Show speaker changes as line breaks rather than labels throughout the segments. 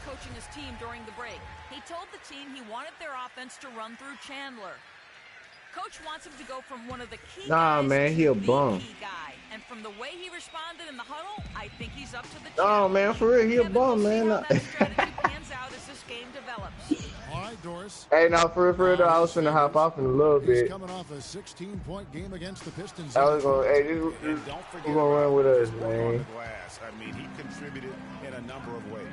coaching his team during the break. He told the team he wanted their offense to run through Chandler. Coach wants him to go from one of the key guys
man, he
to
a
the
bum.
key guy. And from the way he responded in the huddle, I think he's up to the challenge.
Oh man, for real, he a bum, man.
We'll see how that strategy pans out as this game develops.
All right, Doris.
Hey, now for real, though, I was finna hop off in a little bit.
He's coming off a 16-point game against the Pistons.
I was going, hey, this gonna run with us, man.
I mean, he contributed in a number of ways.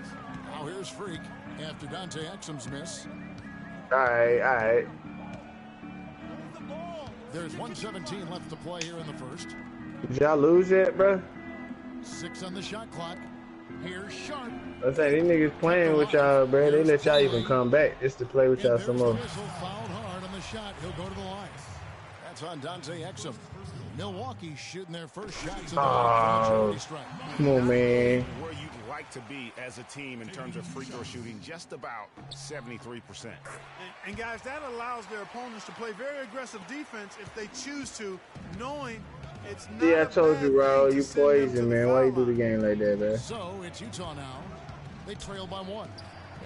Now here's Freak after Dante Exum's miss.
All right.
There's 1:17 left to play here in the first.
Did y'all lose yet, bro?
6 on the shot clock. Here's Sharp.
I say these niggas playing with y'all, bro. They let y'all even come back just to play with y'all some more.
Fouled hard on the shot. He'll go to the line. That's on Dante Exum. Milwaukee shooting their first shots.
Oh, come on, man.
Where you'd like to be as a team in terms of free throw shooting, just about 73%.
And guys, that allows their opponents to play very aggressive defense if they choose to, knowing it's not.
Yeah, I told you, bro. You poison, man. Why you do the game like that, man?
So it's Utah now. They trail by 1.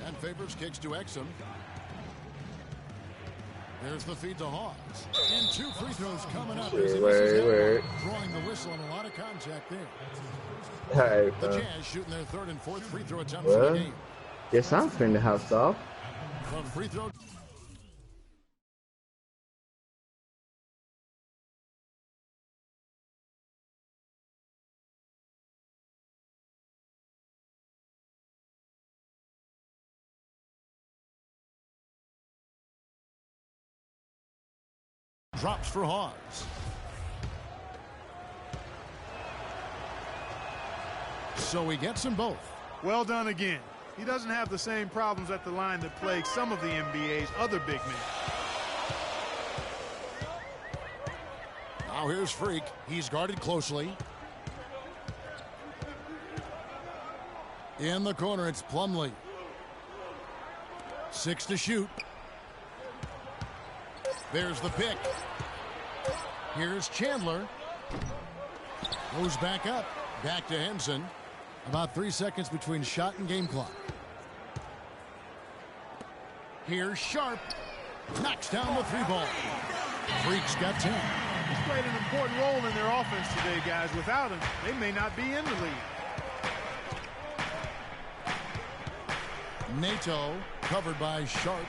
And Favors kicks to Exum. There's the feed to Hawes. And 2 free throws coming up.
Word.
Drawing the whistle and a lot of contact there.
Hey,
the Jazz shooting their 3rd and 4th free throw attempts in the game.
Yes, I'm finna house off.
From free throw. Drops for Hawes. So he gets them both.
Well done again. He doesn't have the same problems at the line that plague some of the NBA's other big men.
Now here's Freak. He's guarded closely. In the corner, it's Plumlee. 6 to shoot. There's the pick. Here's Chandler. Goes back up. Back to Henson. About 3 seconds between shot and game clock. Here's Sharp. Knocks down the 3-ball. Freak's got 10.
He's played an important role in their offense today, guys. Without him, they may not be in the lead.
Nato covered by Sharp.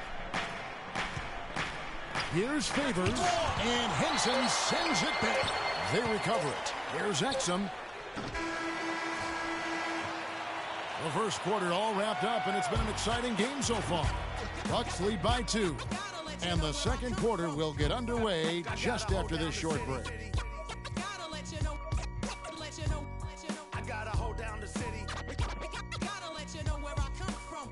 Here's Favors, and Henson sends it back. They recover it. Here's Exum. The first quarter all wrapped up, and it's been an exciting game so far. Bucks lead by 2, and the second quarter will get underway just after this short break.
I gotta hold down the city. Gotta let you know where I come from.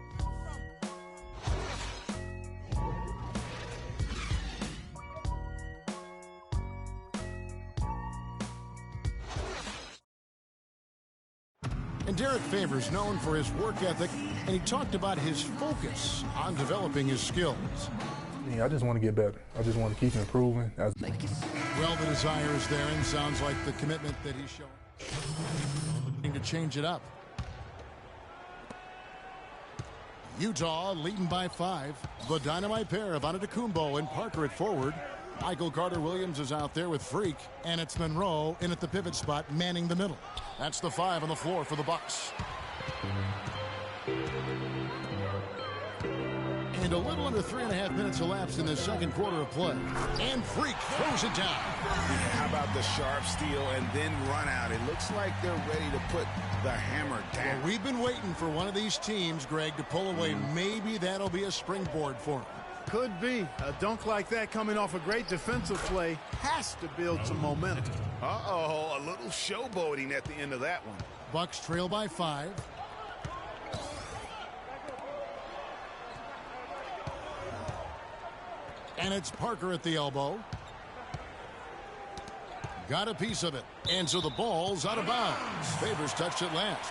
And Derek Favors known for his work ethic, and he talked about his focus on developing his skills.
I just want to get better. I just want to keep improving.
Well, the desire is there, and sounds like the commitment that he's showing to change it up. Utah leading by 5. The dynamite pair of Antetokounmpo and Parker at forward. Michael Carter-Williams is out there with Freak, and it's Monroe in at the pivot spot, manning the middle. That's the 5 on the floor for the Bucks. And a little under 3.5 minutes elapsed in the second quarter of play. And Freak throws it down.
How about the sharp steal and then run out? It looks like they're ready to put the hammer down.
Well, we've been waiting for one of these teams, Greg, to pull away. Maybe that'll be a springboard for them.
Could be. A dunk like that coming off a great defensive play has to build some momentum.
Uh-oh, a little showboating at the end of that one.
Bucks trail by 5. And it's Parker at the elbow. Got a piece of it. And so the ball's out of bounds. Favors touched it last.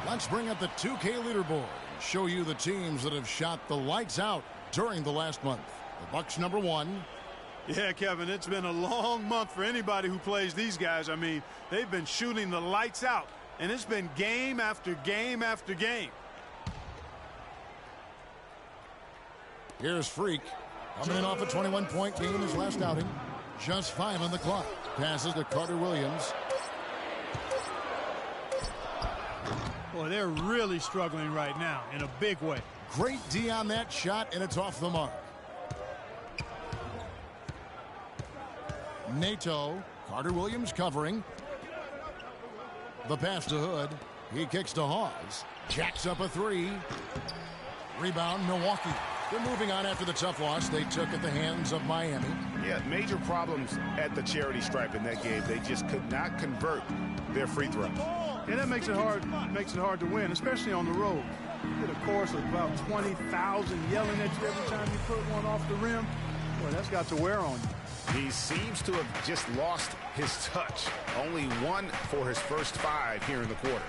Let's bring up the 2K leaderboard and show you the teams that have shot the lights out during the last month. The Bucks number 1.
Yeah, Kevin, it's been a long month for anybody who plays these guys. I mean, they've been shooting the lights out, and it's been game after game after game.
Here's Freak. Coming in off a 21-point game in his last outing. Just 5 on the clock. Passes to Carter Williams.
Boy, they're really struggling right now in a big way.
Great D on that shot, and it's off the mark. Nato. Carter Williams covering. The pass to Hood. He kicks to Hawes. Jacks up a 3. Rebound, Milwaukee. They're moving on after the tough loss they took at the hands of Miami.
Yeah, major problems at the charity stripe in that game. They just could not convert their free throws.
Yeah, that makes it hard to win, especially on the road. You get a chorus of about 20,000 yelling at you every time you put one off the rim. Boy, that's got to wear on you.
He seems to have just lost his touch. Only 1 for his first 5 here in the quarter.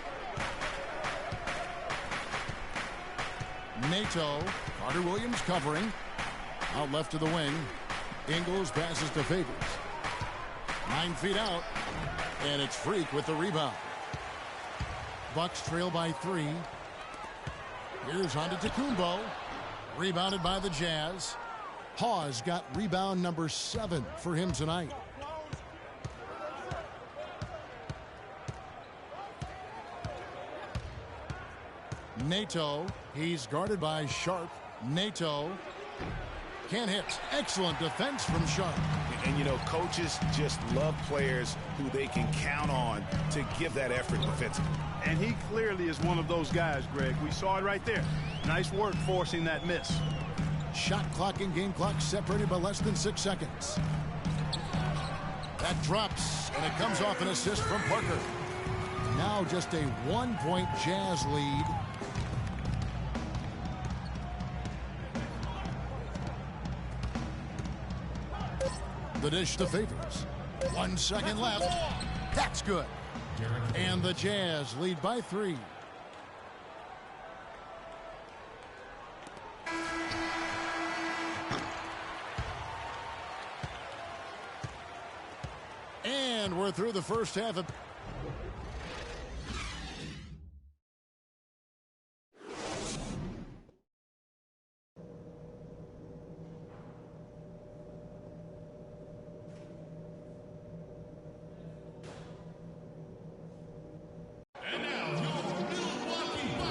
Nato. Carter Williams covering. Out left to the wing. Ingles passes to Favors. 9 feet out. And it's Freak with the rebound. Bucks trail by 3. Here's Antetokounmpo. Rebounded by the Jazz. Hawes got rebound number 7 for him tonight. Nato. He's guarded by Sharp. Nato can't hit. Excellent defense from Sharp.
And, you know, coaches just love players who they can count on to give that effort defensively.
And he clearly is one of those guys, Greg. We saw it right there. Nice work forcing that miss.
Shot clock and game clock separated by less than 6 seconds. That drops, and it comes off an assist from Parker. Now just a 1-point Jazz lead. The dish to Favors. 1 second left. That's good. And the Jazz lead by 3. And we're through the first half of...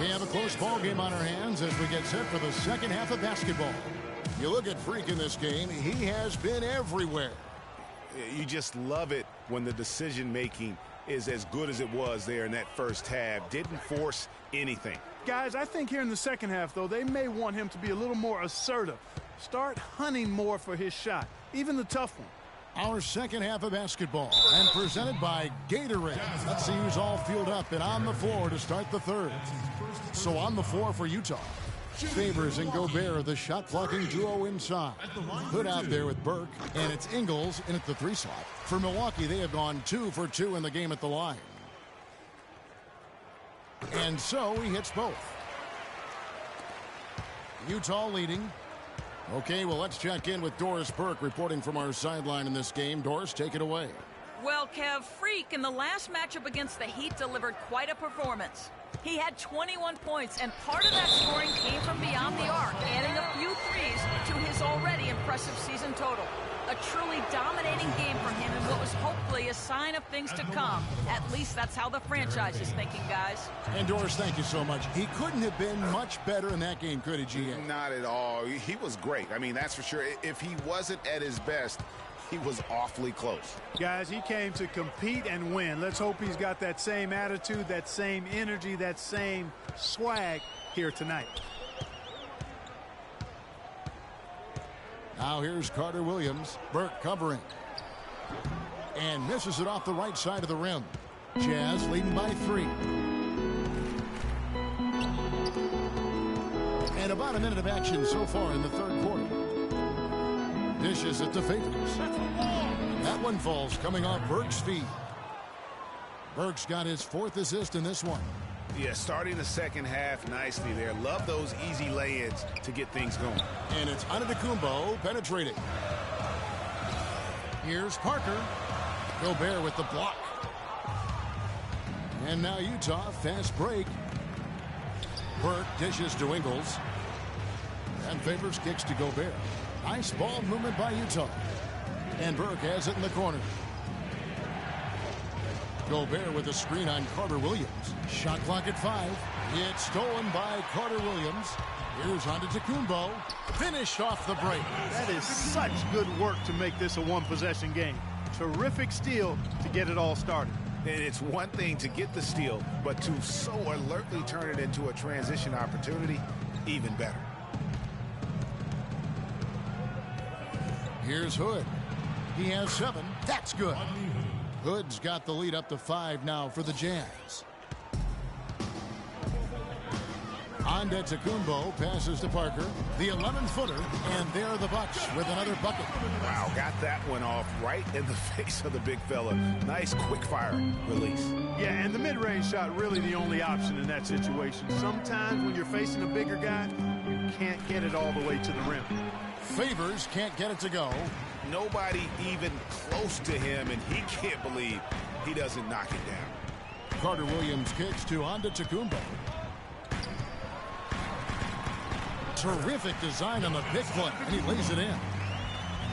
We have a close ball game on our hands as we get set for the second half of basketball. You look at Freak in this game, he has been everywhere.
You just love it when the decision-making is as good as it was there in that first half. Didn't force anything.
Guys, I think here in the second half, though, they may want him to be a little more assertive. Start hunting more for his shot, even the tough one.
Our second half of basketball, and presented by Gatorade. Let's see who's all fueled up and on the floor to start the third. So on the floor for Utah, Favors and Gobert, the shot-blocking duo inside. Hood out there with Burke, and it's Ingles in at the 3 slot. For Milwaukee, they have gone 2 for 2 in the game at the line. And so he hits both. Utah leading. Okay, well, let's check in with Doris Burke reporting from our sideline in this game. Doris, take it away.
Well, Kev, Freak in the last matchup against the Heat delivered quite a performance. He had 21 points, and part of that scoring came from beyond the arc, adding a few threes to his already impressive season total. A truly dominating game from him and what was hopefully a sign of things to come. At least that's how the franchise is thinking, guys.
And Doris, thank you so much. He couldn't have been much better in that game, could he, GA?
Not at all. He was great. I mean, that's for sure. If he wasn't at his best, he was awfully close.
Guys, he came to compete and win. Let's hope he's got that same attitude, that same energy, that same swag here tonight.
Now here's Carter Williams. Burke covering. And misses it off the right side of the rim. Jazz leading by 3. And about a minute of action so far in the third quarter. Dishes it to Favors. That one falls coming off Burke's feet. Burke's got his 4th assist in this one.
Yeah, starting the second half nicely there. Love those easy lay-ins to get things going.
And it's Antetokounmpo penetrating. Here's Parker. Gobert with the block. And now Utah, fast break. Burke dishes to Ingles. And Favors kicks to Gobert. Nice ball movement by Utah. And Burke has it in the corner. Gobert with a screen on Carter Williams. Shot clock at 5. It's stolen by Carter Williams. Here's Antetokounmpo. Finished off the break.
That is such good work to make this a one-possession game. Terrific steal to get it all started.
And it's one thing to get the steal, but to so alertly turn it into a transition opportunity, even better.
Here's Hood. He has 7. That's good. Hood's got the lead up to 5 now for the Jazz. Antetokounmpo passes to Parker. The 11-footer, and there the Bucks with another bucket.
Wow, got that one off right in the face of the big fella. Nice quick-fire release.
Yeah, and the mid-range shot really the only option in that situation. Sometimes when you're facing a bigger guy, you can't get it all the way to the rim.
Favors can't get it to go.
Nobody even close to him, and he can't believe he doesn't knock it down.
Carter Williams kicks to Antetokounmpo. Terrific design on the pick play, and he lays it in.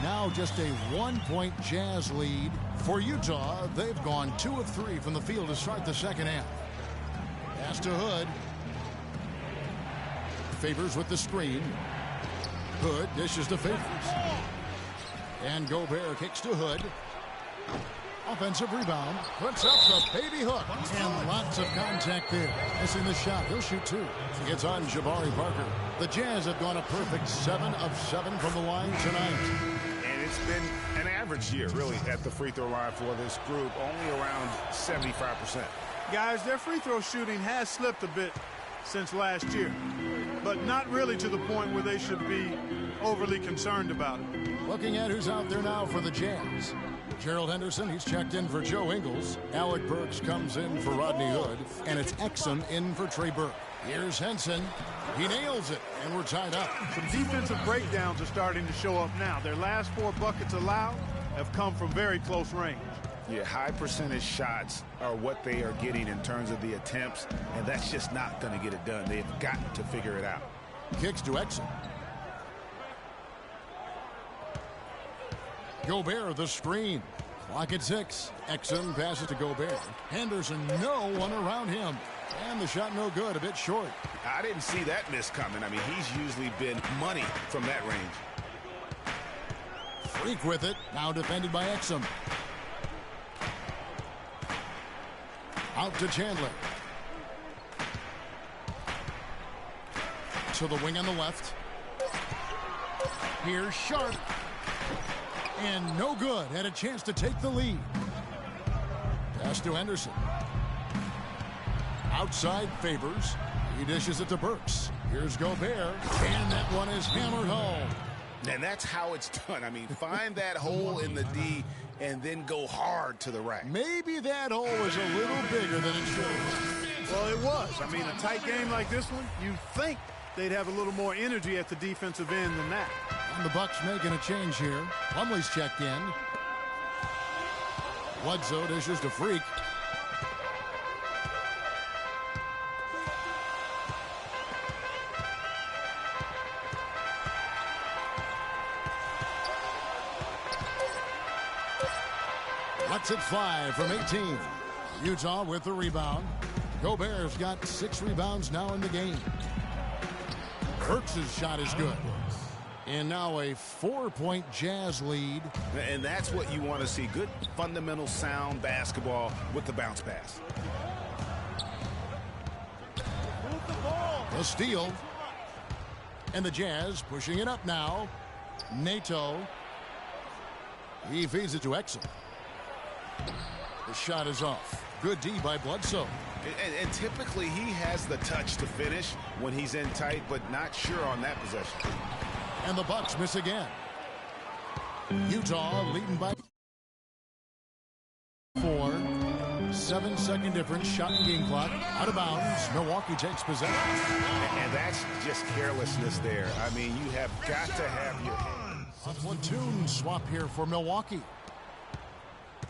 Now just a 1-point Jazz lead for Utah. They've gone 2 of 3 from the field to start the second half. Pass to Hood. Favors with the screen. Hood dishes to Favors. And Gobert kicks to Hood. Offensive rebound. Puts up the baby hook. And lots of contact there. Missing the shot. He'll shoot 2. It's on Jabari Parker. The Jazz have gone a perfect 7 of 7 from the line tonight.
And it's been an average year, really, at the free throw line for this group. Only around 75%.
Guys, their free throw shooting has slipped a bit since last year, but not really to the point where they should be overly concerned about it.
Looking at who's out there now for the Jazz. Gerald Henderson, he's checked in for Joe Ingles. Alec Burks comes in for Rodney Hood. And it's Exum in for Trey Burke. Here's Henson. He nails it, and we're tied up.
Some defensive breakdowns are starting to show up now. Their last 4 buckets allowed have come from very close range.
Yeah, high percentage shots are what they are getting in terms of the attempts, and that's just not going to get it done. They've got to figure it out.
Kicks to Exum. Gobert, the screen. Clock at 6. Exum passes to Gobert. Henderson, no one around him. And the shot no good, a bit short.
I didn't see that miss coming. I mean, he's usually been money from that range.
Freak with it. Now defended by Exum. Out to Chandler. To the wing on the left. Here's Sharp. And no good. Had a chance to take the lead. Pass to Henderson. Outside Favors. He dishes it to Burks. Here's Gobert. And that one is hammered home.
And that's how it's done. I mean, find that hole in the D and then go hard to the rack.
Maybe that hole was a little bigger than it should have.
Well, it was. I mean, a tight game like this one, you'd think they'd have a little more energy at the defensive end than that.
And the Bucks making a change here. Plumlee's checked in. Bledsoe dishes to Freak. Lets it fly from 18. Utah with the rebound. Gobert's got 6 rebounds now in the game. Burks' shot is good. And now a 4-point Jazz lead.
And that's what you want to see. Good fundamental sound basketball with the bounce pass.
The steal. And the Jazz pushing it up now. Nato. He feeds it to Exum. The shot is off. Good D by Bledsoe.
And typically he has the touch to finish when he's in tight, but not sure on that possession.
And the Bucks miss again. Utah leading by 4. 7-second difference. Shot and game clock. Out of bounds. Milwaukee takes possession.
And that's just carelessness there. I mean, you have got to have your hands.
A platoon swap here for Milwaukee.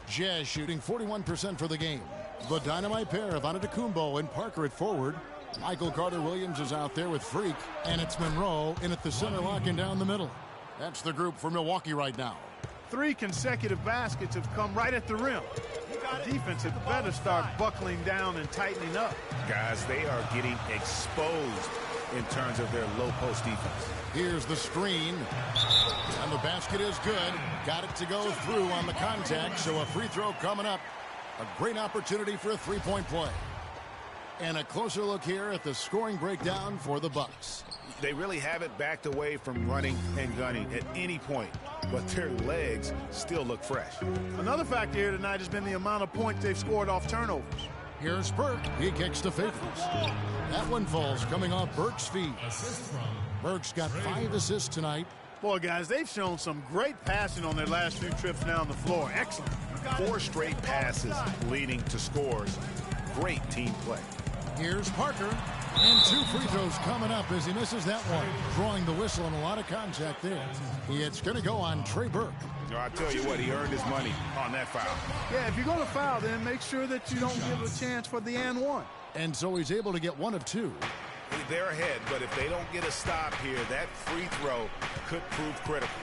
Jazz shooting 41% for the game. The dynamite pair of Antetokounmpo and Parker at forward. Michael Carter-Williams is out there with Freak, and it's Monroe in at the center, locking down the middle. That's the group for Milwaukee right now.
3 consecutive baskets have come right at the rim. The defense had better start buckling down and tightening up.
Guys, they are getting exposed in terms of their low post defense.
Here's the screen, and the basket is good. Got it to go through on the contact, so a free throw coming up. A great opportunity for a three-point play. And a closer look here at the scoring breakdown for the Bucks.
They really haven't backed away from running and gunning at any point, but their legs still look fresh.
Another factor here tonight has been the amount of points they've scored off turnovers.
Here's Burke. He kicks to Favors. That one falls coming off Burke's feet. Burke's got 5 assists tonight.
Boy, guys, they've shown some great passing on their last few trips down the floor. Excellent.
4 straight passes leading to scores. Great team play.
Here's Parker. And 2 free throws coming up as he misses that one. Drawing the whistle and a lot of contact there. It's going to go on Trey Burke.
I tell you what, he earned his money on that foul.
Yeah, if you're going to foul, then make sure that you don't give a chance for the and one.
And so he's able to get 1 of 2.
They're ahead, but if they don't get a stop here, that free throw could prove critical.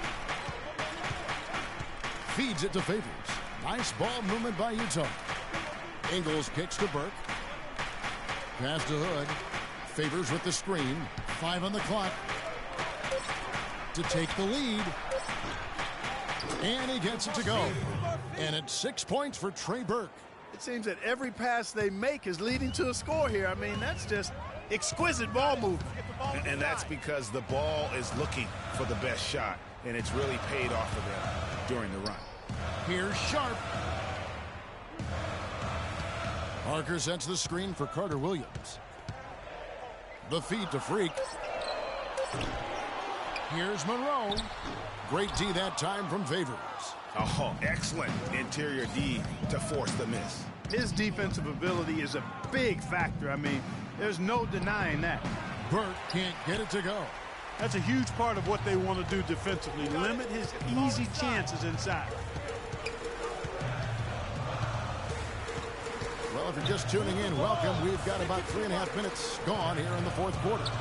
Feeds it to Favors. Nice ball movement by Utah. Ingles kicks to Burke. Pass to Hood. Favors with the screen. 5 on the clock to take the lead. And he gets it to go. And it's 6 points for Trey Burke.
It seems that every pass they make is leading to a score here. I mean, that's just exquisite ball movement.
And that's because the ball is looking for the best shot, and it's really paid off for them during the run.
Here's Sharp. Parker sets the screen for Carter-Williams. The feed to Freak. Here's Monroe. Great D that time from Favors.
Oh, excellent interior D to force the miss.
His defensive ability is a big factor. I mean, there's no denying that.
Burke can't get it to go.
That's a huge part of what they want to do defensively. Limit his easy chances inside.
Well, if you're just tuning in, welcome. We've got about 3.5 minutes gone here in the 4th quarter.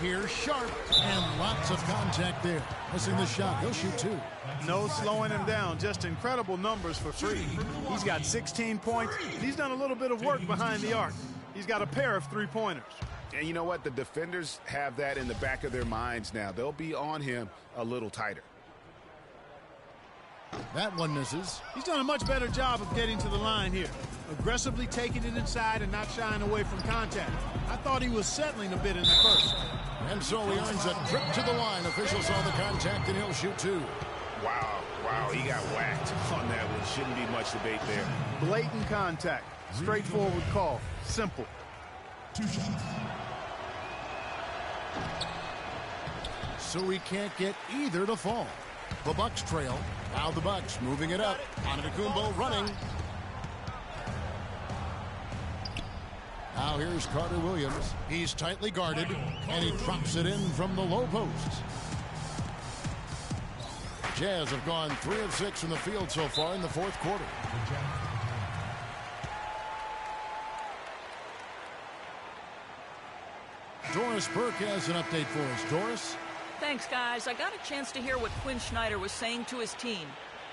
Here's Sharp, and lots of contact there. Missing the shot. He'll shoot 2.
No slowing him down. Just incredible numbers for Freak. He's got 16 points. He's done a little bit of work behind the arc. He's got a pair of 3-pointers.
And you know what? The defenders have that in the back of their minds now. They'll be on him a little tighter.
That one misses.
He's done a much better job of getting to the line here. Aggressively taking it inside and not shying away from contact. I thought he was settling a bit in the first.
And so he earns a trip to the line. Officials saw the contact, and he'll shoot 2.
Wow, he got whacked on that one. Shouldn't be much debate there.
Blatant contact. Straightforward call. Simple.
2 shots.
So he can't get either to fall. The Bucks trail. Now the Bucks moving it up. Antetokounmpo running. Now here's Carter-Williams. He's tightly guarded, and he drops it in from the low post. Jazz have gone 3 of 6 from the field so far in the 4th quarter. Doris Burke has an update for us. Doris?
Thanks, guys. I got a chance to hear what Quinn Snyder was saying to his team.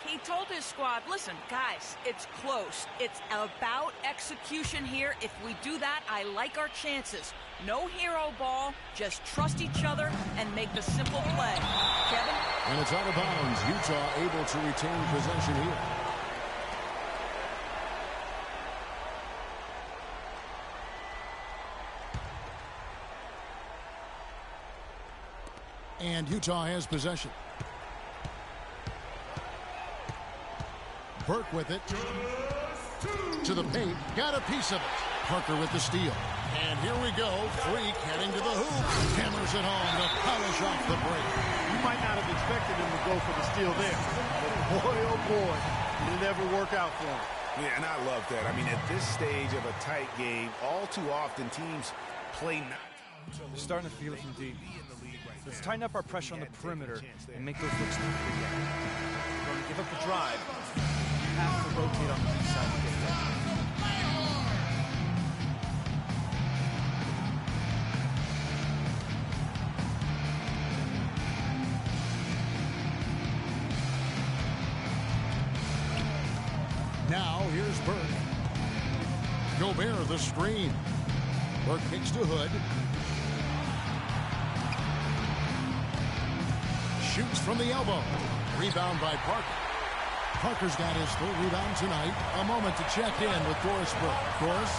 He told his squad, listen, guys, it's close. It's about execution here. If we do that, I like our chances. No hero ball, just trust each other and make the simple play. Kevin?
And it's out of bounds. Utah able to retain possession here. And Utah has possession. Burke with it. To the paint. Got a piece of it. Parker with the steal. And here we go. Freak heading to the hoop. Hammers it home to polish off the break.
You might not have expected him to go for the steal there. But boy, oh boy, did it ever work out for him.
Yeah, and I love that. I mean, at this stage of a tight game, all too often teams play not.
They're starting to feel it from deep. Let's tighten up our pressure on the perimeter and make those looks tough again. We're going to give up the drive. We have to rotate on the weak side to get there.
here's Burke. Gobert the screen. Burke kicks to Hood. Shoots from the elbow. Rebound by Parker. Parker's got his third rebound tonight. A moment to check in with Doris Burke. Doris?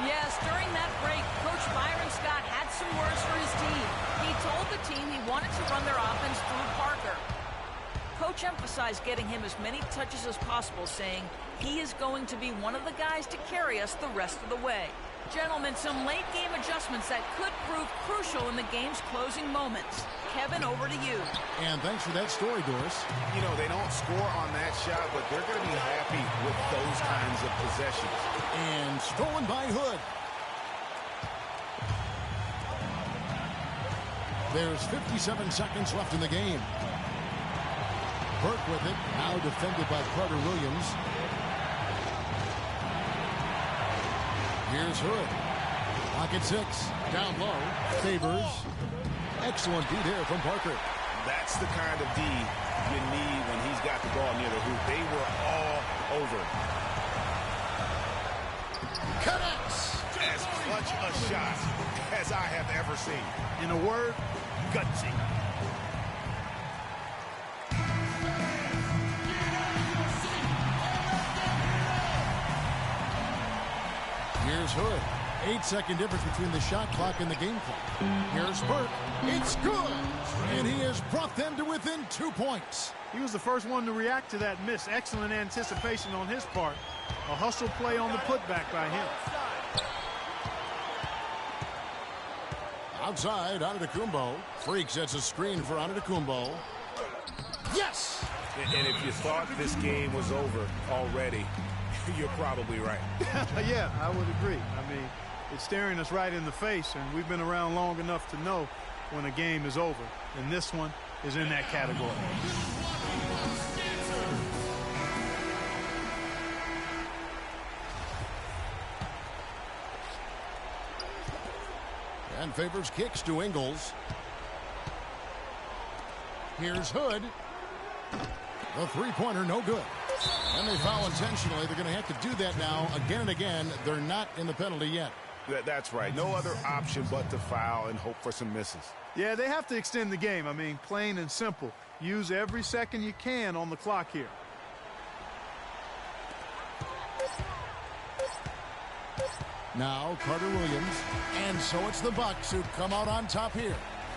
Yes, during that break, Coach Byron Scott had some words for his team. He told the team he wanted to run their offense through Parker. Coach emphasized getting him as many touches as possible, saying he is going to be one of the guys to carry us the rest of the way. Gentlemen, some late-game adjustments that could prove crucial in the game's closing moments. Kevin, over to you.
And thanks for that story, Doris.
You know, they don't score on that shot, but they're going to be happy with those kinds of possessions.
And stolen by Hood. There's 57 seconds left in the game. Burke with it, now defended by Carter Williams. Here's Hood. Pocket 6, down low, Favors. Excellent D there from Parker.
That's the kind of D you need when he's got the ball near the hoop. They were all over.
Connects!
As clutch a shot as I have ever seen.
In a word, gutsy.
Here's Hood. 8-second difference between the shot clock and the game clock. Here's Burke. It's good! And he has brought them to within 2 points.
He was the first one to react to that miss. Excellent anticipation on his part. A hustle play on the putback by him.
Outside, Antetokounmpo. Freak sets a screen for Antetokounmpo. Yes!
And if you thought this game was over already, you're probably right.
Yeah, I would agree. I mean, it's staring us right in the face, and we've been around long enough to know when a game is over. And this one is in that category.
And Favors kicks to Ingles. Here's Hood. The three-pointer, no good. And they foul intentionally. They're going to have to do that now again and again. They're not in the penalty yet.
That's right. No other option but to foul and hope for some misses.
Yeah, they have to extend the game. I mean, plain and simple. Use every second you can on the clock here.
Now Carter Williams. And so it's the Bucks who come out on top here.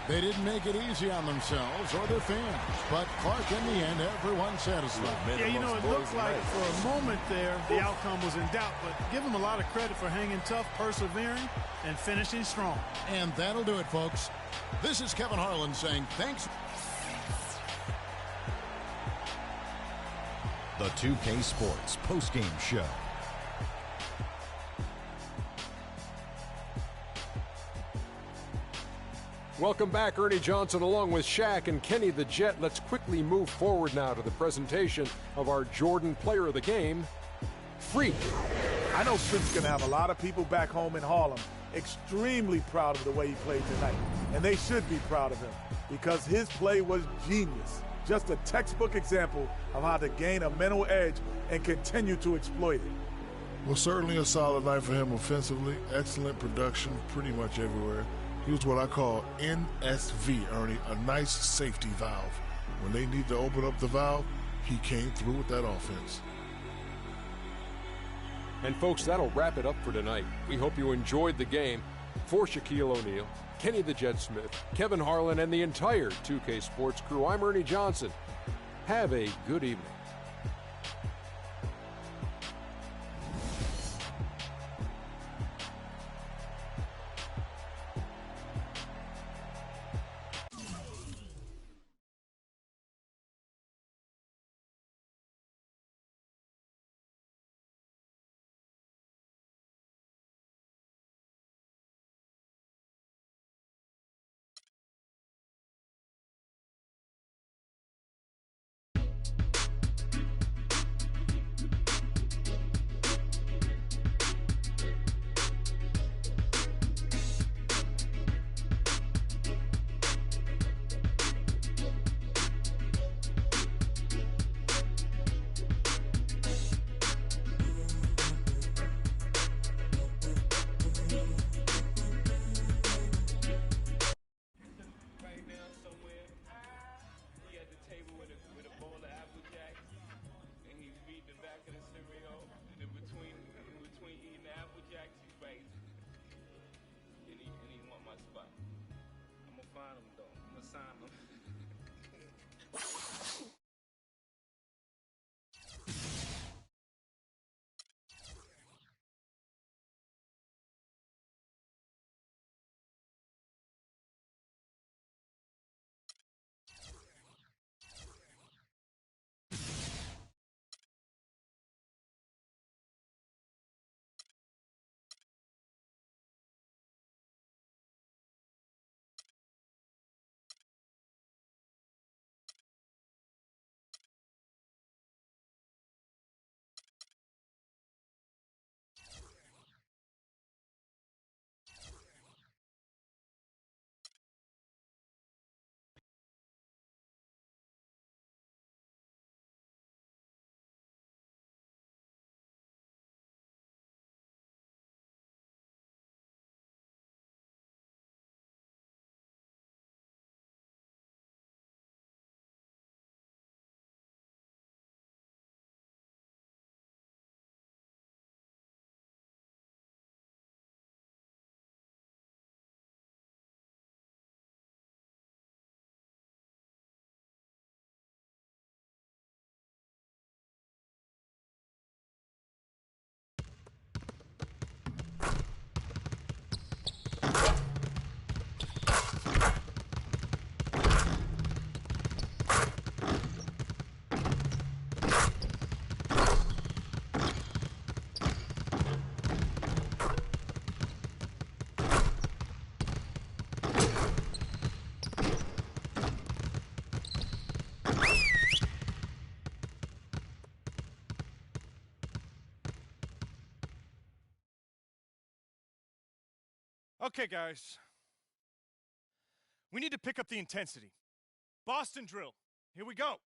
They didn't make it easy on themselves or their fans. But Clark, in the end, everyone's satisfied.
Yeah, you know, it looked like for a moment there the outcome was in doubt, but give them a lot of credit for hanging tough, persevering, and finishing strong.
And that'll do it, folks. This is Kevin Harlan saying thanks.
The 2K Sports postgame show.
Welcome back, Ernie Johnson along with Shaq and Kenny the Jet. Let's quickly move forward now to the presentation of our Jordan Player of the Game, Freak.
I know Freak's going to have a lot of people back home in Harlem extremely proud of the way he played tonight. And they should be proud of him because his play was genius. Just a textbook example of how to gain a mental edge and continue to exploit it.
Well, certainly a solid night for him offensively. Excellent production pretty much everywhere. He was what I call NSV, Ernie, a nice safety valve. When they need to open up the valve, he came through with that offense.
And folks, that'll wrap it up for tonight. We hope you enjoyed the game. For Shaquille O'Neal, Kenny the Jet Smith, Kevin Harlan, and the entire 2K Sports crew, I'm Ernie Johnson. Have a good evening.
Okay, guys. We need to pick up the intensity. Boston drill. Here we go.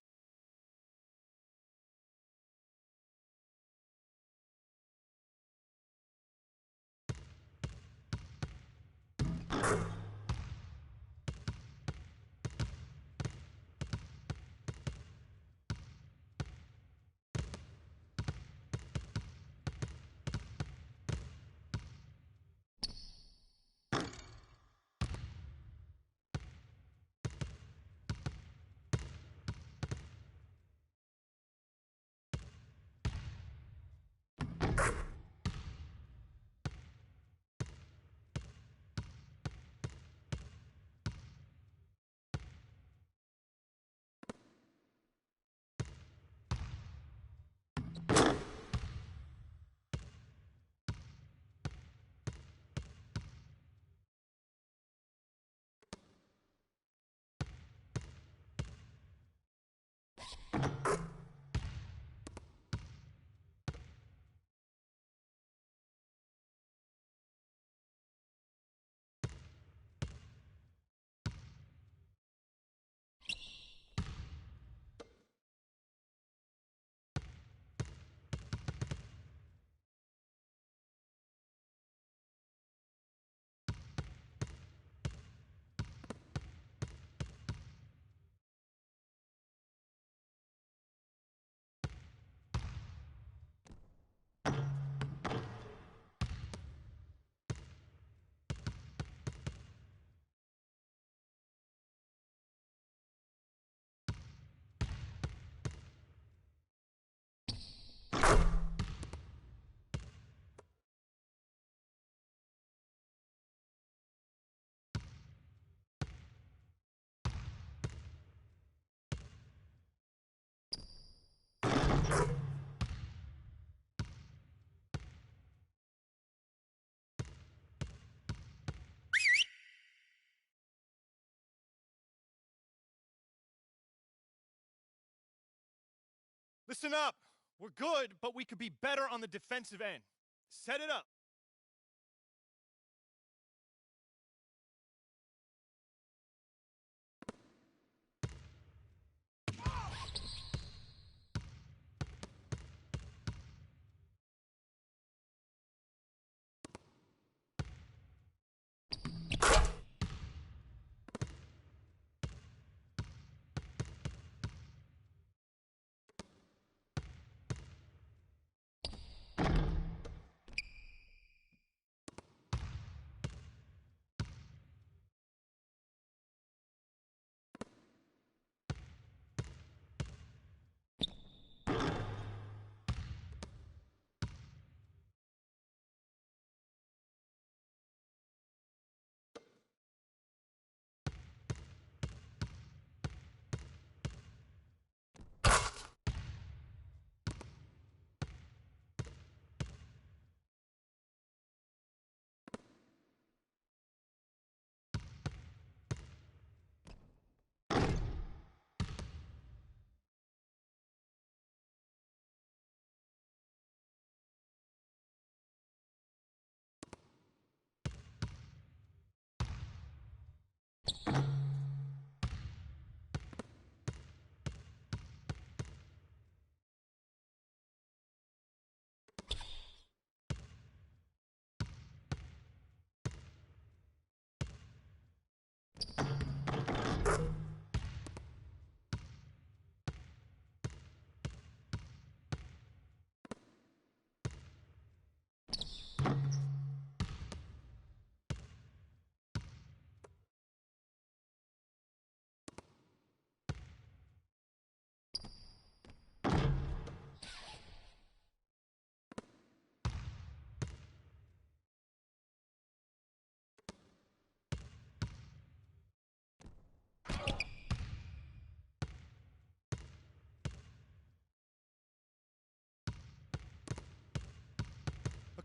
Listen up. We're good, but we could be better on the defensive end. Set it up.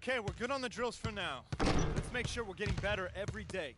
Okay, we're good on the drills for now. Let's make sure we're getting better every day.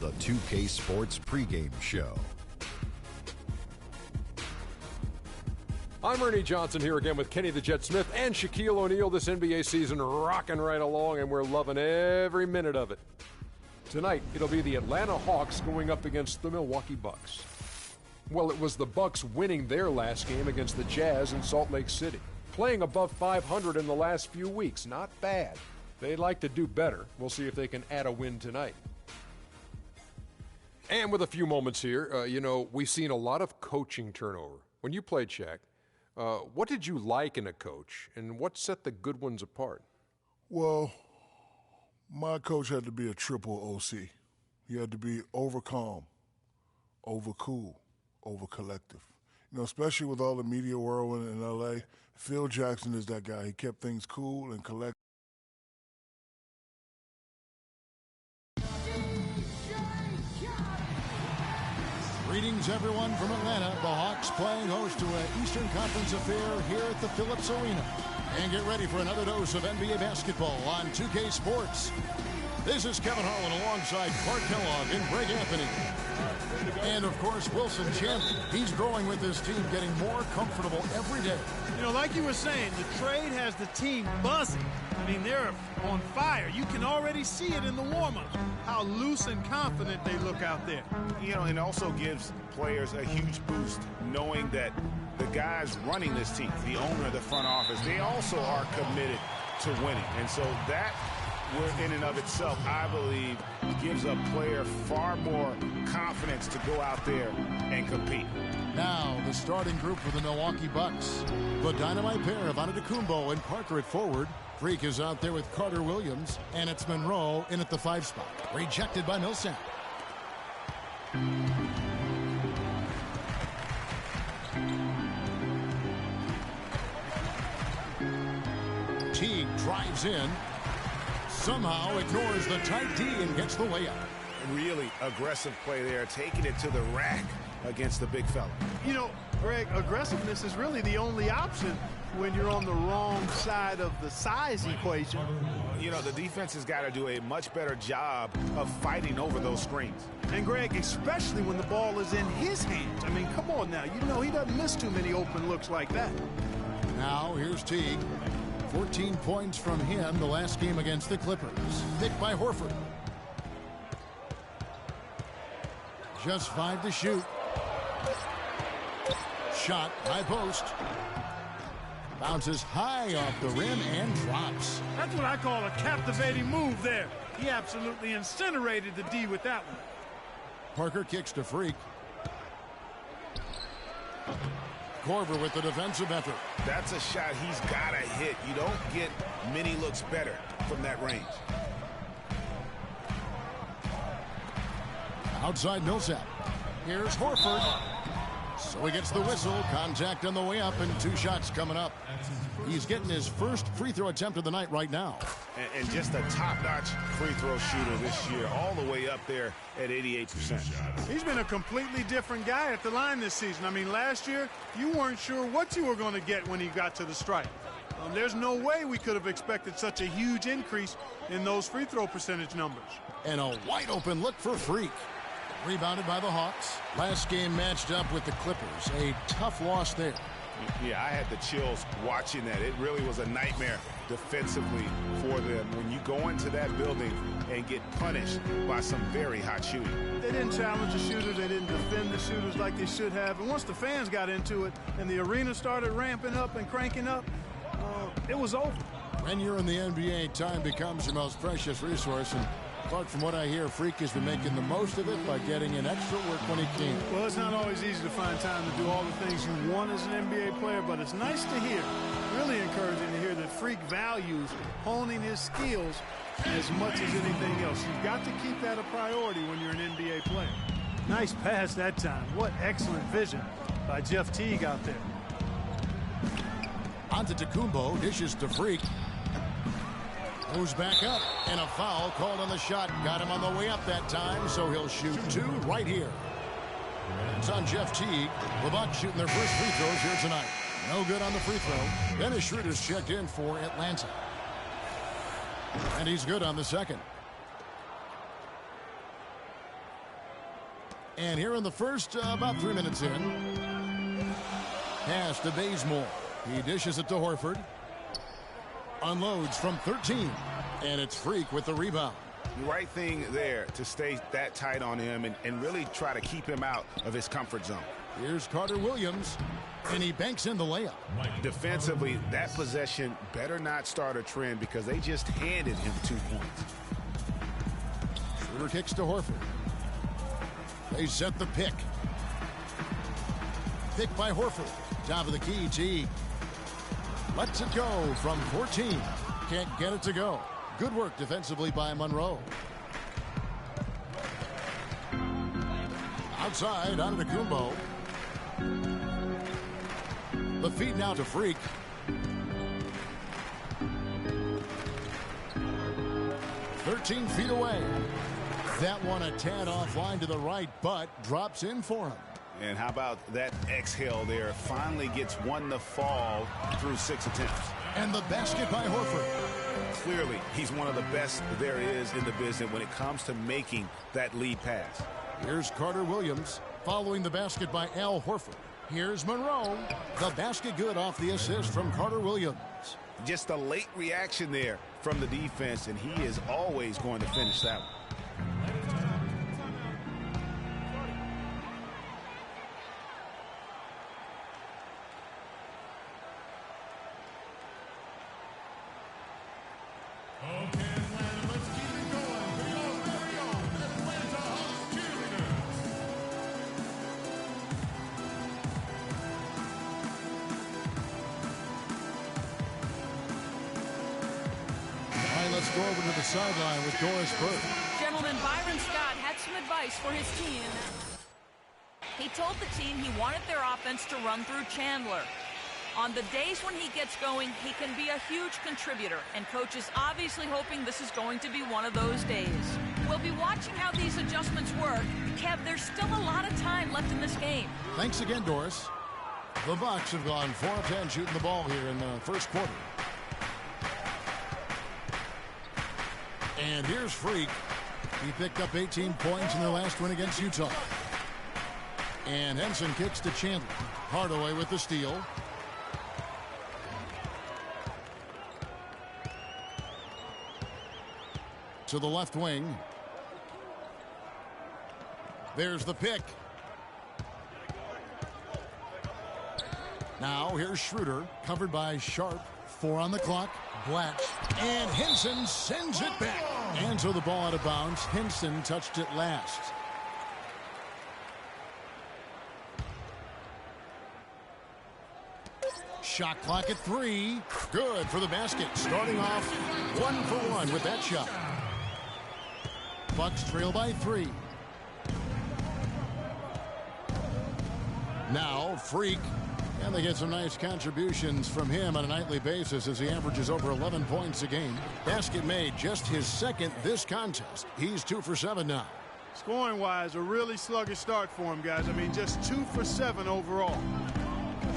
the 2K Sports pregame show.
I'm Ernie Johnson here again with Kenny the Jet Smith and Shaquille O'Neal. This NBA season rocking right along, and we're loving every minute of it. Tonight, it'll be the Atlanta Hawks going up against the Milwaukee Bucks. Well, it was the Bucks winning their last game against the Jazz in Salt Lake City. Playing above 500 in the last few weeks. Not bad. They'd like to do better. We'll see if they can add a win tonight. And with a few moments here, we've seen a lot of coaching turnover. When you played, Shaq, what did you like in a coach, and what set the good ones apart?
Well, my coach had to be a triple OC. He had to be over calm, over cool, over collective. Especially with all the media whirlwind in L.A., Phil Jackson is that guy. He kept things cool and collective.
Greetings, everyone, from Atlanta. The Hawks playing host to an Eastern Conference affair here at the Phillips Arena. And get ready for another dose of NBA basketball on 2K Sports. This is Kevin Harlan alongside Clark Kellogg and Greg Anthony. And, of course, Wilson Champion. He's growing with his team, getting more comfortable every day.
Like you were saying, the trade has the team buzzing. They're on fire. You can already see it in the warm-ups, how loose and confident they look out there.
It also gives players a huge boost knowing that the guys running this team, the owner, the front office, they also are committed to winning. And so that, in and of itself, I believe, gives a player far more confidence to go out there and compete.
Now, the starting group for the Milwaukee Bucks. The dynamite pair of Antetokounmpo and Parker at forward. Freak is out there with Carter Williams, and it's Monroe in at the 5 spot. Rejected by Millsap. Teague drives in. Somehow ignores the tight D and gets the layup.
Really aggressive play there, taking it to the rack against the big fella.
Greg, aggressiveness is really the only option when you're on the wrong side of the size equation.
The defense has got to do a much better job of fighting over those screens.
And, Greg, especially when the ball is in his hands. Come on now. He doesn't miss too many open looks like that.
Now, here's Teague. 14 points from him the last game against the Clippers. Picked by Horford. Just 5 to shoot. Shot, high post. Bounces high off the rim and drops.
That's what I call a captivating move there. He absolutely incinerated the D with that one.
Parker kicks to Freak. Korver with the defensive effort.
That's a shot he's got to hit. You don't get many looks better from that range.
Outside Millsap. Here's Horford. So he gets the whistle. Contact on the way up, and 2 shots coming up. He's getting his first free throw attempt of the night right now.
And just a top-notch free throw shooter this year, all the way up there at 88%.
He's been a completely different guy at the line this season. Last year, you weren't sure what you were going to get when he got to the stripe. There's no way we could have expected such a huge increase in those free throw percentage numbers.
And a wide open look for Freak. Rebounded by the Hawks. Last game matched up with the Clippers. A tough loss there.
Yeah, I had the chills watching that. It really was a nightmare defensively for them when you go into that building and get punished by some very hot shooting.
They didn't challenge the shooters. They didn't defend the shooters like they should have. And once the fans got into it and the arena started ramping up and cranking up, it was over.
When you're in the NBA, time becomes your most precious resource. And Clark, from what I hear, Freak has been making the most of it by getting in extra work when he can.
Well, it's not always easy to find time to do all the things you want as an NBA player, but it's nice to hear, really encouraging to hear that Freak values honing his skills as much as anything else. You've got to keep that a priority when you're an NBA player. Nice pass that time. What excellent vision by Jeff Teague out there.
Antetokounmpo dishes to Freak. Moves back up, and a foul called on the shot. Got him on the way up that time, so he'll shoot 2 right here. It's on Jeff Teague. The Bucks shooting their first free throws here tonight. No good on the free throw. Dennis Schroeder's checked in for Atlanta. And he's good on the second. And here in the first, about 3 minutes in. Pass to Bazemore. He dishes it to Horford. Unloads from 13. And it's Freak with the rebound.
The right thing there to stay that tight on him and really try to keep him out of his comfort zone.
Here's Carter Williams, and he banks in the layup.
Defensively, that possession better not start a trend because they just handed him 2 points.
Schroeder kicks to Horford. They set the pick. Pick by Horford. Top of the key, T. Lets it go from 14. Can't get it to go. Good work defensively by Monroe. Outside, Antetokounmpo. The feed now to Freak. "13 feet away. That one a tad offline to the right, but drops in for him.
And how about that exhale there? Finally gets one to fall through 6 attempts.
And the basket by Horford.
Clearly, he's one of the best there is in the business when it comes to making that lead pass.
Here's Carter Williams following the basket by Al Horford. Here's Monroe. The basket good off the assist from Carter Williams.
Just a late reaction there from the defense, and he is always going to finish that one.
Let's go over to the sideline with Doris Burke.
Gentlemen, Byron Scott had some advice for his team. He told the team he wanted their offense to run through Chandler. On the days when he gets going, he can be a huge contributor, and coach is obviously hoping this is going to be one of those days. We'll be watching how these adjustments work. Kev, there's still a lot of time left in this game.
Thanks again, Doris. The Bucks have gone 4 of 10 shooting the ball here in the first quarter. And here's Freak. He picked up 18 points in their last win against Utah. And Henson kicks to Chandler. Hardaway with the steal. To the left wing. There's the pick. Now here's Schroeder, covered by Sharp. 4 on the clock. Blatch. And Henson sends it back. And so the ball out of bounds. Henson touched it last. Shot clock at 3. Good for the basket. Starting off 1 for 1 with that shot. Bucks trail by 3. Now Freak. And they get some nice contributions from him on a nightly basis as he averages over 11 points a game. Basket made, just his second this contest. He's 2 for 7 now.
Scoring-wise, a really sluggish start for him, guys. I mean, just 2 for 7 overall.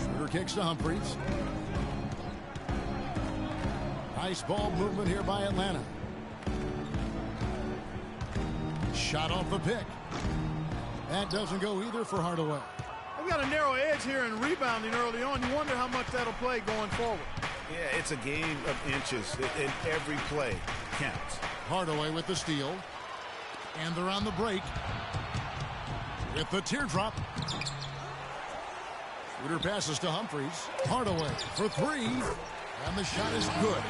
Schroeder kicks to Humphries. Nice ball movement here by Atlanta. Shot off the pick. That doesn't go either for Hardaway.
They've got a narrow edge here in rebounding early on. You wonder how much that'll play going forward.
Yeah, it's a game of inches, and every play counts.
Hardaway with the steal. And they're on the break. With the teardrop. Schroeder passes to Humphries. Hardaway for 3. And the shot is good.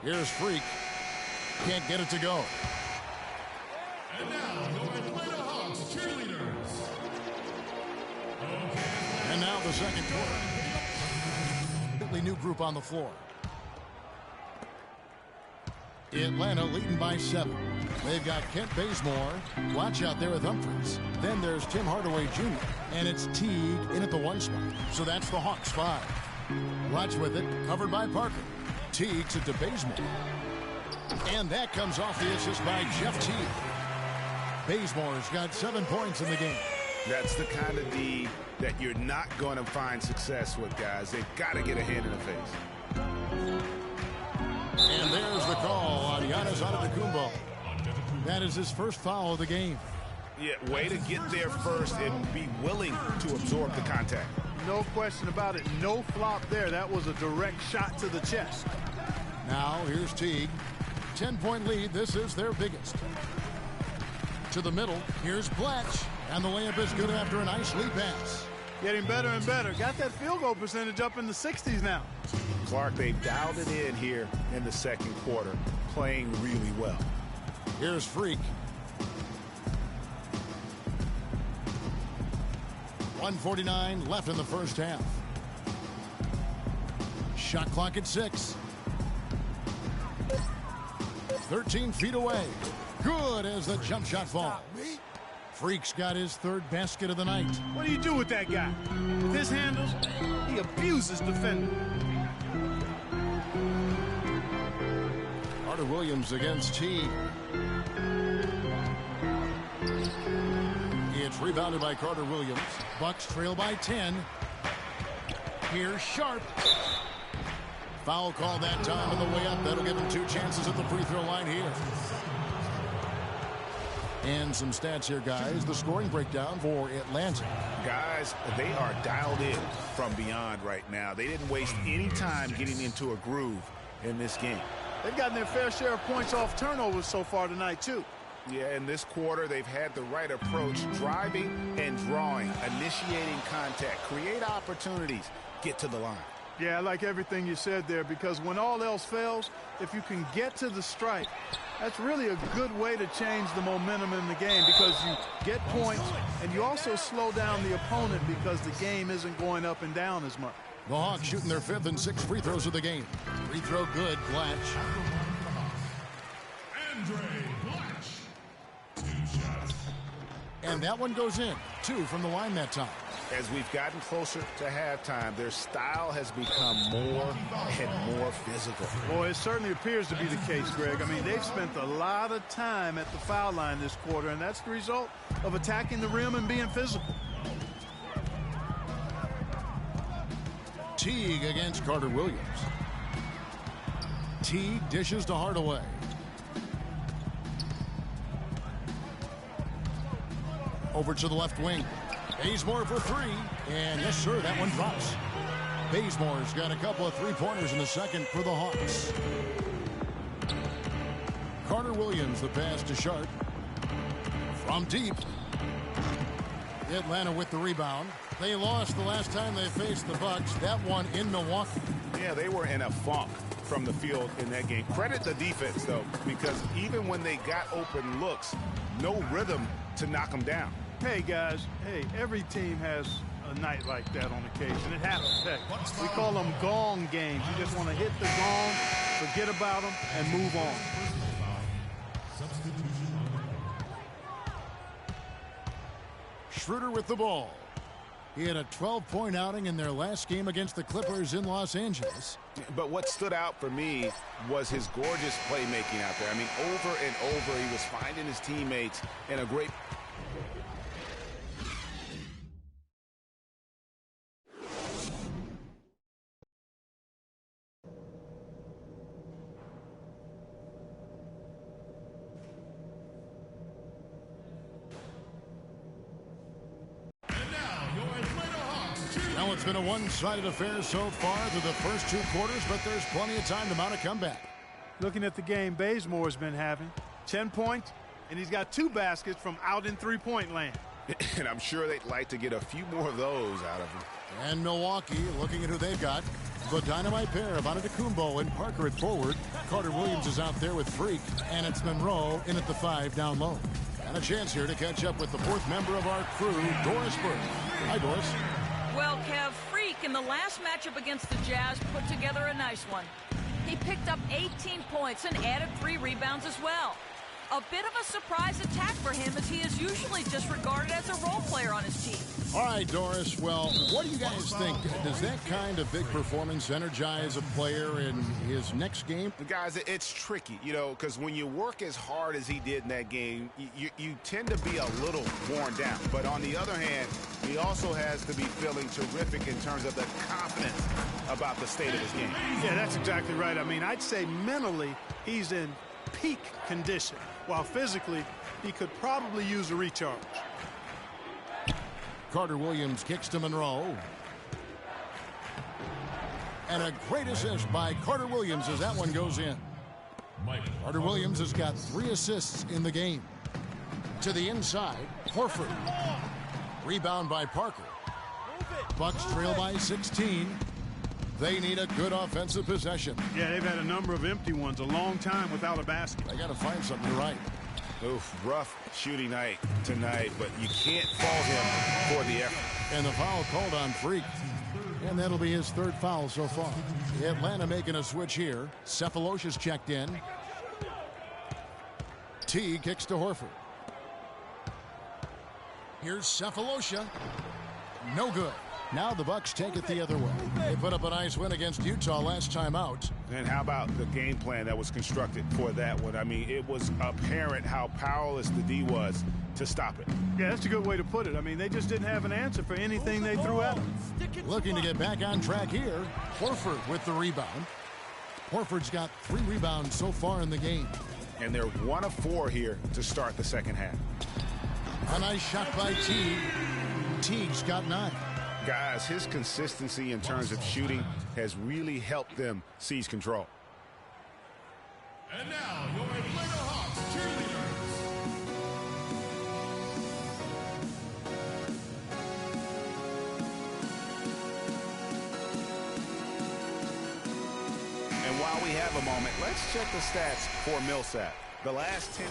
Here's Freak. Can't get it to go.
And now, the Atlanta Hawks cheerleaders.
And now the second quarter. Completely new group on the floor. Atlanta leading by 7. They've got Kent Bazemore. Watch out there with Humphries. Then there's Tim Hardaway Jr. And it's Teague in at the 1 spot. So that's the Hawks 5. Watch with it. Covered by Parker. Teague's it to Bazemore. And that comes off the assist by Jeff Teague. Bazemore's got 7 points in the game.
That's the kind of D that you're not going to find success with, guys. They've got to get a hand in the face.
And there's the call on Giannis Antetokounmpo. That is his first foul of the game.
Yeah, way to get there first and be willing to absorb the contact.
No question about it. No flop there. That was a direct shot to the chest.
Now here's Teague. 10-point lead. This is their biggest. To the middle. Here's Blatch. And the layup is good after a nice lead pass.
Getting better and better. Got that field goal percentage up in the 60s now.
Clark, they've dialed it in here in the second quarter, playing really well.
Here's Freak. 1:49 left in the first half. Shot clock at 6. 13 feet away. Good as the jump shot falls. Freak's got his third basket of the night.
What do you do with that guy? With his handles, he abuses defenders.
Carter Williams against T. It's rebounded by Carter Williams. Bucks trail by 10. Here's Sharp. Foul call that time on the way up. That'll give him 2 chances at the free throw line here. And some stats here, guys. The scoring breakdown for Atlanta.
Guys, they are dialed in from beyond right now. They didn't waste any time getting into a groove in this game.
They've gotten their fair share of points off turnovers so far tonight, too.
Yeah, in this quarter, they've had the right approach, driving and drawing, initiating contact, create opportunities, get to the line.
Yeah, I like everything you said there, because when all else fails, if you can get to the strike, that's really a good way to change the momentum in the game, because you get points and you also slow down the opponent because the game isn't going up and down as much.
The Hawks shooting their 5th and 6th free throws of the game. Free throw good, Blatch. And that one goes in. 2 from the line that time.
As we've gotten closer to halftime, their style has become more and more physical.
Boy, it certainly appears to be the case, Greg. I mean, they've spent a lot of time at the foul line this quarter, and that's the result of attacking the rim and being physical.
Teague against Carter Williams. Teague dishes to Hardaway. Over to the left wing. Bazemore for 3. And yes, sir, that one drops. Bazemore's got a couple of 3-pointers in the second for the Hawks. Carter Williams, the pass to Sharp. From deep. Atlanta with the rebound. They lost the last time they faced the Bucks. That one in Milwaukee.
Yeah, they were in a funk from the field in that game. Credit the defense, though, because even when they got open looks, no rhythm to knock them down.
Hey, guys. Hey, every team has a night like that on occasion. It happens. Hey, we call them gong games. You just want to hit the gong, forget about them, and move on.
Schroeder with the ball. He had a 12-point outing in their last game against the Clippers in Los Angeles.
But what stood out for me was his gorgeous playmaking out there. I mean, over and over, he was finding his teammates in a great...
Well, it's been a one-sided affair so far through the first 2 quarters, but there's plenty of time to mount a comeback.
Looking at the game Bazemore's been having, 10 points, and he's got 2 baskets from out in 3-point land.
And I'm sure they'd like to get a few more of those out of him.
And Milwaukee, looking at who they've got, the dynamite pair of Antetokounmpo and Parker at forward. Carter Williams is out there with Freak, and it's Monroe in at the 5 down low. And a chance here to catch up with the 4th member of our crew, Doris Burke. Hi, Doris.
Well, Kev, Freak in the last matchup against the Jazz put together a nice one. He picked up 18 points and added 3 rebounds as well. A bit of a surprise attack for him, as he is usually just regarded as a role player on his team.
All right, Doris. Well, what do you guys think? Does that kind of big performance energize a player in his next game?
Guys, it's tricky, you know, because when you work as hard as he did in that game, you tend to be a little worn down. But on the other hand, he also has to be feeling terrific in terms of the confidence about the state of his game.
Yeah, that's exactly right. I mean, I'd say mentally he's in peak condition, while physically he could probably use a recharge.
Carter Williams kicks to Monroe. And a great assist by Carter Williams as that one goes in. Carter Williams has got 3 assists in the game. To the inside, Horford. Rebound by Parker. Bucks trail by 16. They need a good offensive possession.
Yeah, they've had a number of empty ones, a long time without a basket.
They got to find something. You're right.
Oof, rough shooting night tonight, but you can't fault him for the effort.
And the foul called on Freak. And that'll be his 3rd foul so far. Atlanta making a switch here. Cephalosha's checked in. T kicks to Horford. Here's Cephalosha. No good. Now the Bucks take it the other way. They put up a nice win against Utah last time out.
And how about the game plan that was constructed for that one? I mean, it was apparent how powerless the D was to stop it.
Yeah, that's a good way to put it. I mean, they just didn't have an answer for anything they threw at them.
Looking to get back on track here. Horford with the rebound. Horford's got 3 rebounds so far in the game.
And they're 1 of 4 here to start the second half.
A nice shot by Teague. Teague's got 9.
Guys, his consistency in terms of shooting has really helped them seize control.
And now, your Atlanta Hawks cheerleaders.
And while we have a moment, let's check the stats for Millsap. The last 10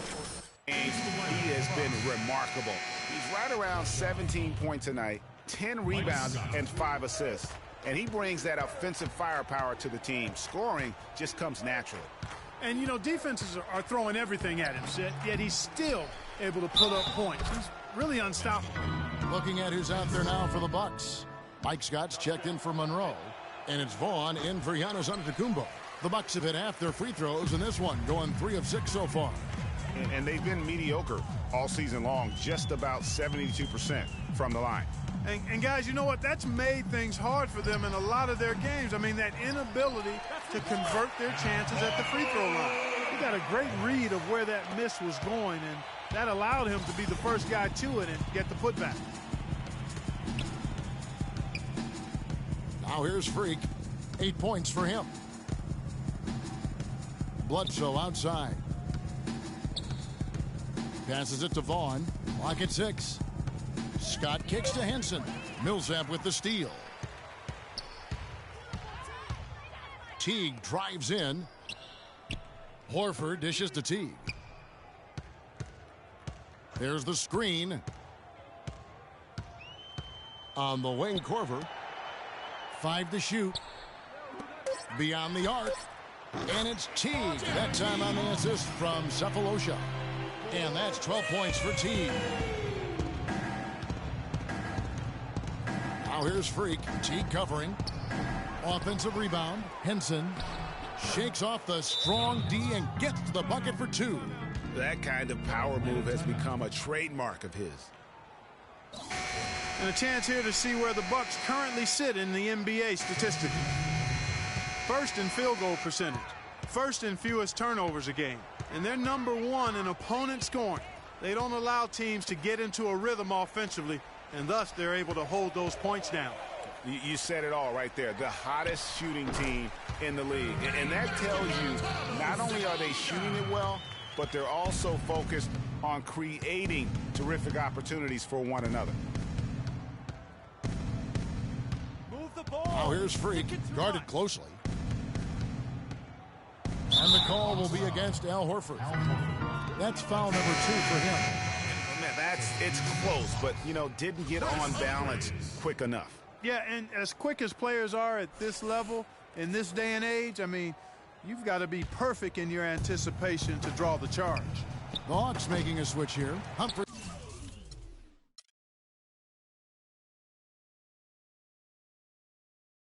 games, he has been remarkable. He's right around 17 points a night, 10 rebounds, and 5 assists. And he brings that offensive firepower to the team. Scoring just comes naturally.
And, you know, defenses are throwing everything at him, Sid, yet he's still able to put up points. He's really unstoppable.
Looking at who's out there now for the Bucks. Mike Scott's checked in for Monroe. And it's Vaughn in for Giannis Antetokounmpo. The Bucks have hit half their free throws in this one, going 3 of 6 so far.
And they've been mediocre all season long, just about 72% from the line.
And guys, you know what? That's made things hard for them in a lot of their games. I mean, that inability to convert their chances at the free throw line. He got a great read of where that miss was going, and that allowed him to be the first guy to it and get the putback.
Now here's Freak. 8 points for him. Bledsoe outside. Passes it to Vaughn. Clock at 6. Scott kicks to Henson. Millsap with the steal. Teague drives in. Horford dishes to Teague. There's the screen. On the wing, Korver. 5 to shoot. Beyond the arc. And it's Teague. That time on the assist from Cephalosha. And that's 12 points for Teague. Now here's Freak. Teague covering. Offensive rebound. Henson shakes off the strong D and gets to the bucket for 2.
That kind of power move has become a trademark of his.
And a chance here to see where the Bucks currently sit in the NBA statistically. First in field goal percentage. First in fewest turnovers a game. And they're number 1 in opponent scoring. They don't allow teams to get into a rhythm offensively, and thus they're able to hold those points down.
You said it all right there. The hottest shooting team in the league. And that tells you not only are they shooting it well, but they're also focused on creating terrific opportunities for one another.
Move the ball.
Now here's Freak, guarded closely. And the call will be against Al Horford. That's foul number 2 for him.
Man, it's close, but, you know, didn't get on balance quick enough.
Yeah, and as quick as players are at this level, in this day and age, I mean, you've got to be perfect in your anticipation to draw the charge.
The Hawks making a switch here. Humphrey.